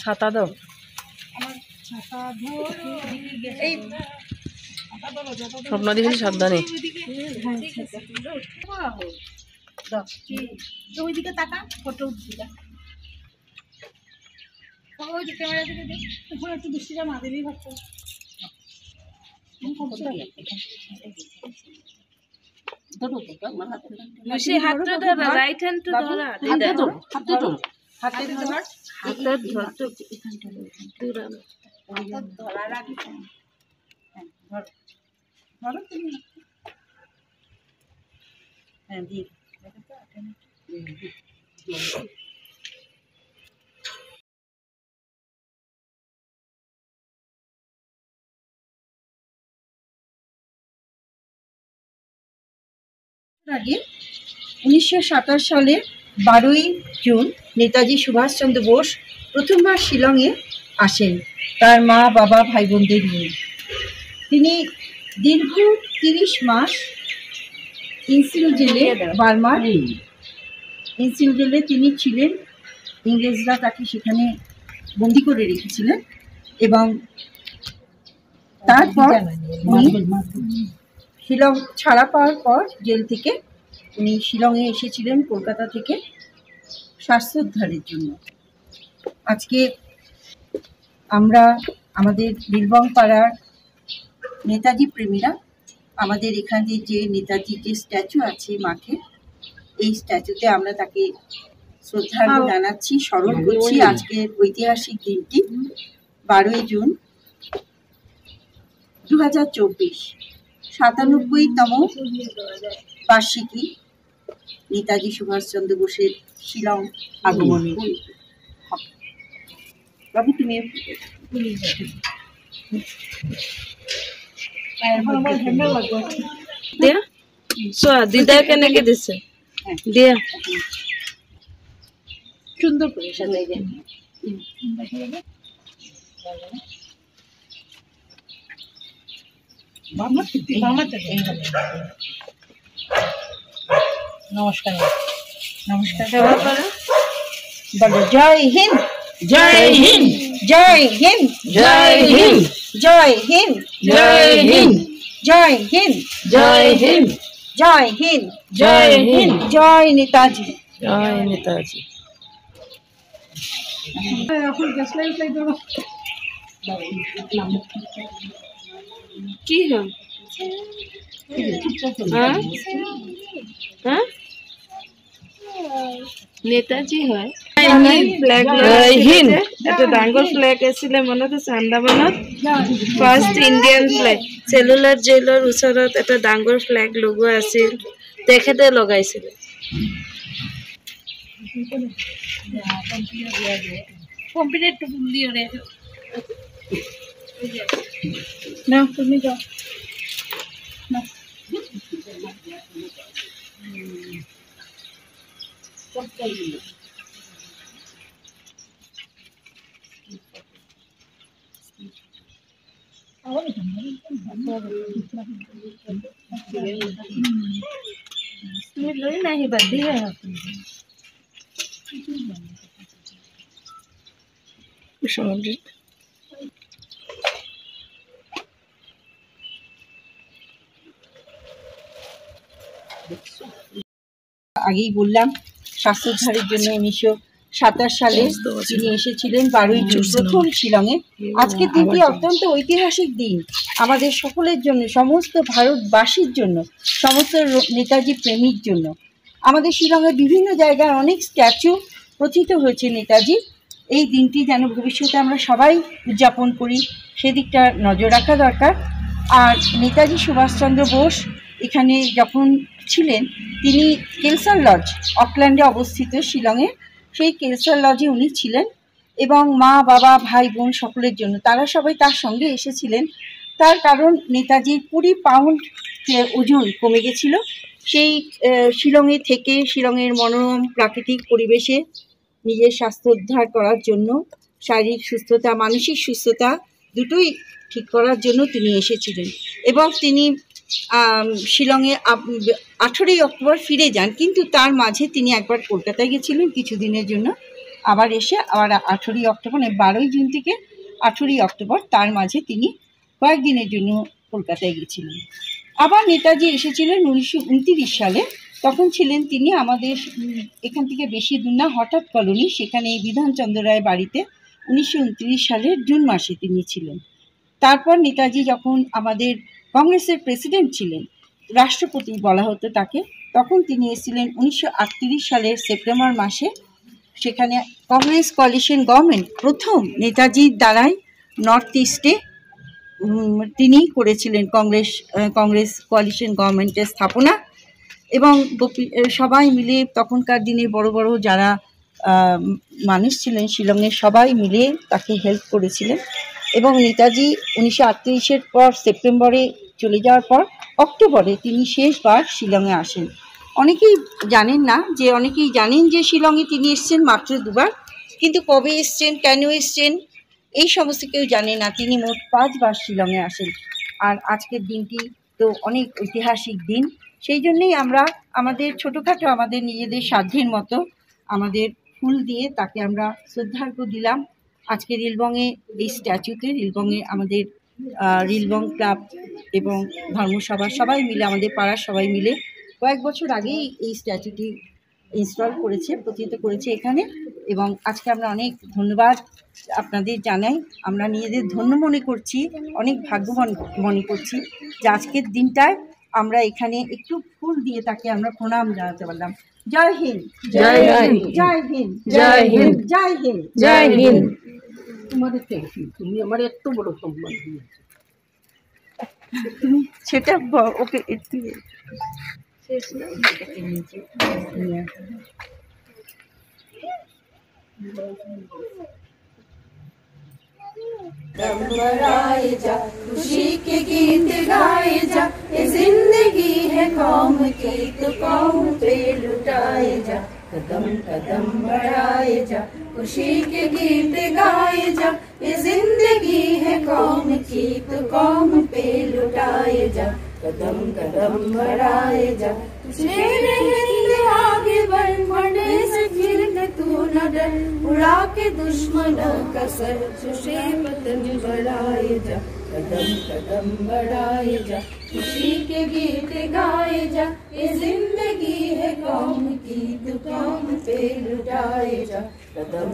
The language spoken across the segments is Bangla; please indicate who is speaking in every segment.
Speaker 1: ছাতা দাও। স্বপ্ন দেখেছি সাবধানে।
Speaker 2: ওইদিকে তাকা, ফটো ক্যামেরা দিকে দেখ, একটু বৃষ্টিটা না দিলেই ভাবছো। হাতটা ধরা, রাইট হ্যান্ড ধরা, হাতে ধর, হাতে ধর, হাতে ধর তো এখানটা ধরা রাখি। হ্যাঁ ধর, ধরো তুমি। হ্যাঁ দিয়ে আগে 1927 সালের 12ই জুন নেতাজি সুভাষচন্দ্র বোস প্রথমবার শিলংয়ে আসেন তার মা বাবা ভাই বোনদের নিয়ে। তিনি দীর্ঘ 30 মাস ইনসিল জেলে, বার্মার ইনসিল জেলে তিনি ছিলেন। ইংরেজরা তাকে সেখানে বন্দি করে রেখেছিলেন এবং তারপর শিলং ছাড়া পাওয়ার পর জেল থেকে উনি শিলংয়ে এসেছিলেন কলকাতা থেকে স্বাস্থ্যোদ্ধারের জন্য। আজকে আমরা আমাদের বীরবং পাড়ার নেতাজি প্রেমীরা আমাদের এখানে যে নেতাজি যে স্ট্যাচু আছে মাঠে, এই স্ট্যাচুতে আমরা তাকে শ্রদ্ধার্ঘ্য জানাচ্ছি, স্মরণ করছি আজকের ঐতিহাসিক দিনটি 12ই জুন 2024, 97তম বার্ষিকী নেতাজি সুভাষচন্দ্র বোসের শিলং আগমনে। বাবু তুমি
Speaker 1: দিদা কেন দিছে দিয়া
Speaker 2: সুন্দর করে সাজাই দেন। নমস্কার, নমস্কার বলো। জয় হিন্দ, জয় হিন্দ, জয় হিন্দ, জয় হিন্দ, জয় হিন্দ, জয় হিন্দ, জয় হিন্দ, জয় হিন্দ, জয় হিন্দ, জয় হিন্দ, জয় নেতাজি,
Speaker 1: জয় নেতাজি। কি হয়? নেতাজি হয়। এটা ডাঙৰ ফ্লেগ আছিলে মনত আছে আন্দামানত। ফাৰ্ষ্ট ইণ্ডিয়ান ফ্লেগ চেলুলাৰ জেলৰ ওচৰত এটা ডাঙৰ ফ্লেগ লগোৱা আছিল, তেখেতে লগাইছিলে।
Speaker 2: না তুমি যাও না। তুমি লৈ নাহিবা দিয়ে
Speaker 1: সমুদ্রে
Speaker 2: আগেই বললাম স্বাস্থ্যোদ্ধারের জন্য 1927 সালে তিনি এসেছিলেন 12ই জুন প্রথম শিলংয়ে। আজকের দিনটি অত্যন্ত ঐতিহাসিক দিন আমাদের সকলের জন্য, সমস্ত ভারতবাসীর জন্য, সমস্ত নেতাজি প্রেমীর জন্য। আমাদের শিলংয়ের বিভিন্ন জায়গায় অনেক স্ট্যাচু প্রথিত হয়েছে নেতাজি। এই দিনটি যেন ভবিষ্যতে আমরা সবাই উদযাপন করি, সেদিকটা নজর রাখা দরকার। আর নেতাজি সুভাষচন্দ্র বোস এখানে যখন ছিলেন তিনি কেলসার লজ, অকল্যান্ডে অবস্থিত শিলংয়ে, সেই কেলসার লজে উনি ছিলেন এবং মা বাবা ভাই বোন সকলের জন্য তারা সবাই তার সঙ্গে এসেছিলেন। তার কারণ নেতাজির 20 পাউন্ড ওজন কমে গেছিল। সেই শিলংয়ে থেকে শিলংয়ের মনোরম প্রাকৃতিক পরিবেশে নিজের স্বাস্থ্য উদ্ধার করার জন্য, শারীরিক সুস্থতা মানসিক সুস্থতা দুটোই ঠিক করার জন্য তিনি এসেছিলেন এবং তিনি শিলংয়ে 18ই অক্টোবর ফিরে যান। কিন্তু তার মাঝে তিনি একবার কলকাতায় গেছিলেন কিছুদিনের জন্য, আবার এসে আবার 18ই অক্টোবর, 12ই জুন থেকে 18ই অক্টোবর, তার মাঝে তিনি কয়েকদিনের জন্য কলকাতায় গেছিলেন। আবার নেতাজি এসেছিলেন 1929 সালে। তখন ছিলেন তিনি আমাদের এখান থেকে বেশি দূর না, হঠাৎ কলোনি, সেখানে বিধানচন্দ্র রায় বাড়িতে 1929 সালের জুন মাসে তিনি ছিলেন। তারপর নেতাজি যখন আমাদের কংগ্রেসের প্রেসিডেন্ট ছিলেন, রাষ্ট্রপতি বলা হতো তাকে, তখন তিনি এসেছিলেন 1938 সালের সেপ্টেম্বর মাসে। সেখানে কংগ্রেস কোয়ালিশন গভর্নমেন্ট প্রথম নেতাজির দ্বারাই নর্থ ইস্টে তিনি করেছিলেন কংগ্রেস কোয়ালিশন গভর্নমেন্টের স্থাপনা। এবং সবাই মিলে তখনকার দিনে বড় বড় যারা মানুষ ছিলেন শিলংয়ের, সবাই মিলে তাকে হেল্প করেছিলেন। এবং নেতাজি 1938-এর পর সেপ্টেম্বরে চলে যাওয়ার পর অক্টোবরে তিনি শেষবার শিলংয়ে আসেন। অনেকেই জানেন না, যে অনেকেই জানেন যে শিলংয়ে তিনি এসছেন মাত্র 2বার, কিন্তু কবে এসছেন, কেন এসছেন, এই সমস্ত কেউ জানে না। তিনি মোট 5বার শিলংয়ে আসেন। আর আজকের দিনটি তো অনেক ঐতিহাসিক দিন, সেই জন্যেই আমরা আমাদের ছোটোখাটো আমাদের নিজেদের সাধ্যের মতো আমাদের ফুল দিয়ে তাকে আমরা শ্রদ্ধার্ঘ্য দিলাম। আজকে রিলবংয়ে এই স্ট্যাচুতে, রিলবংয়ে আমাদের রিলবং ক্লাব এবং ধর্মসভা সবাই মিলে, আমাদের পাড়ার সবাই মিলে কয়েক বছর আগেই এই স্ট্যাচুটি ইনস্টল করেছে, প্রতিষ্ঠিত করেছে এখানে। এবং আজকে আমরা অনেক ধন্যবাদ আপনাদের জানাই। আমরা নিজেদের ধন্য মনে করছি, অনেক ভাগ্যবান মনে করছি যে আজকের দিনটায় আমরা এখানে একটু ফুল দিয়ে তাকে আমরা প্রণাম জানাতে পারলাম। জয় হিন্দ, জয় হিন্দ, জয় হিন্দ, জয় হিন্দ, জয় হিন্দ, জয় হিন্দ।
Speaker 3: তোমাদের তুমি আমার এত বড় সম্মান দিয়েছো,
Speaker 2: তুমি সেটা ওকে একটু
Speaker 4: बढ़ाए जा, खुशी के गीत गाए जा, ये जिंदगी है कौम की तो कौम पे लुटाए जा। कदम कदम बढ़ाए जा, खुशी के गीत गाए जा, ये जिंदगी है कौम की तो कौम पे लुटाए जा। कदम कदम बढ़ाए जा, शेर हिंद आगे बढ़, बढ़ने से फिर तू न डर, उड़ा के दुश्मन का सर, खुशी पतन बढ़ाए जा। कदम कदम बढ़ाए जा, खुशी के गीत गाए जा, ये जिंदगी है कौम की तू कौम पे लुटाए जा। कदम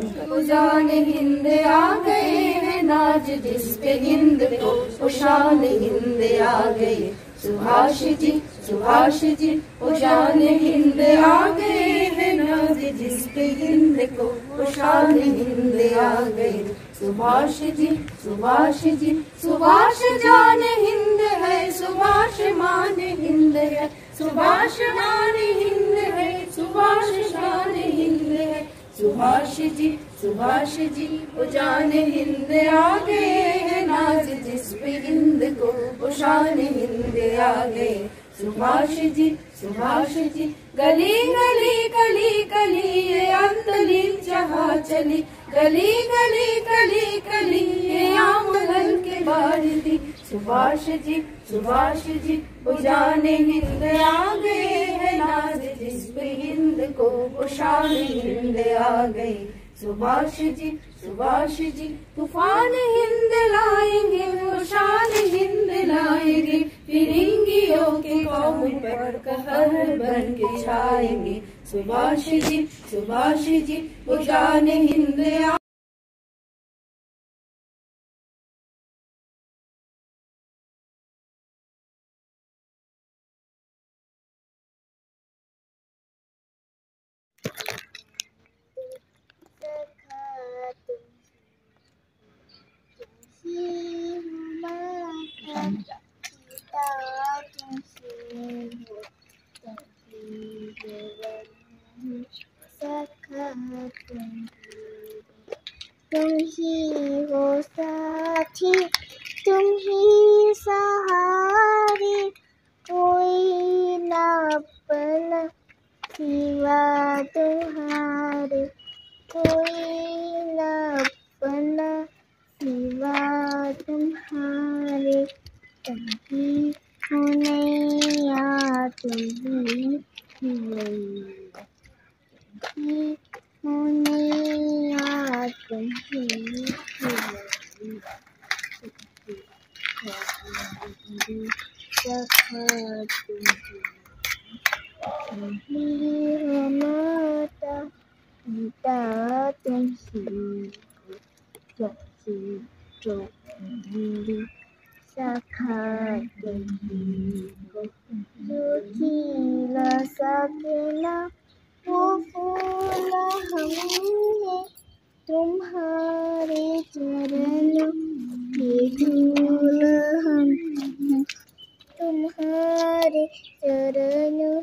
Speaker 4: जान हिंद आ गए हैं नाज जिस पे हिंद को, ओ शान हिंद आ गए सुभाष जी, सुभाष जी, ओ शान हिंद आ गए हैं नाज जिस पे हिंद को, ओ शान हिंद आ गए सुभाष जी, सुभाष जी, सुभाष जान हिंद है, सुभाष मान हिंद है, सुभाष मान हिंद है, सुभाष शान हिंद है। सुभाष जी, सुभाष जी, वो जान हिंद आ गए हैं नाज जिस पे हिंद को, वो शान हिंद आ गए सुभाष जी, सुभाष जी। गली गली कली कली ये अंतलीन जहाँ चली, गली गली कली कली ये आमगन के बार दी। सुभाष जी, सुभाष जी, वो जाने हिंद आ गए हैं नाज जिस पे हिंद को, वो शान हिंद आ गए सुभाष जी, सुभाष जी। तूफान हिंद लाएंगे, वो शान हिंद लाएंगे, फिरंगियों के कौम पर कहर बन के छाएंगे। सुभाष जी, सुभाष जी, वो शान हिंद आ
Speaker 5: तुम ही हो साथी, तुम ही सहारे, कोई ना अपना सिवा तुम्हारे, कोई ना अपना सिवा तुम्हारे। तुम ही हो नैया, तुम ही हो नैया, तुम ही हो नैया। माता पिता तुम सखा जो खिला सके ना वो फूल हमने तुम्हारे चरणों के धूल हम तुम्हारे चरणों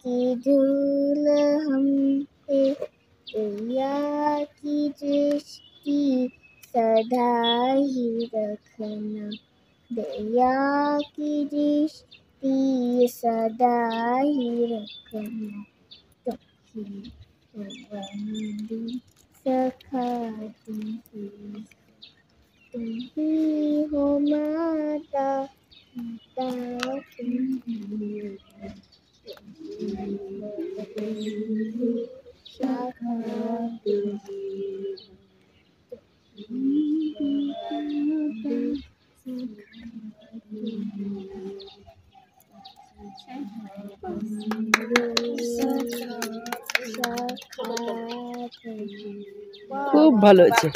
Speaker 5: की धूल हम पे दया की दृष्टि सदा ही रखना दया की दृष्टि सदा ही रखना वंदे सखा तुम ही हो माता पिता तुम ही सखा तुम
Speaker 1: খুব ভালো হয়েছে।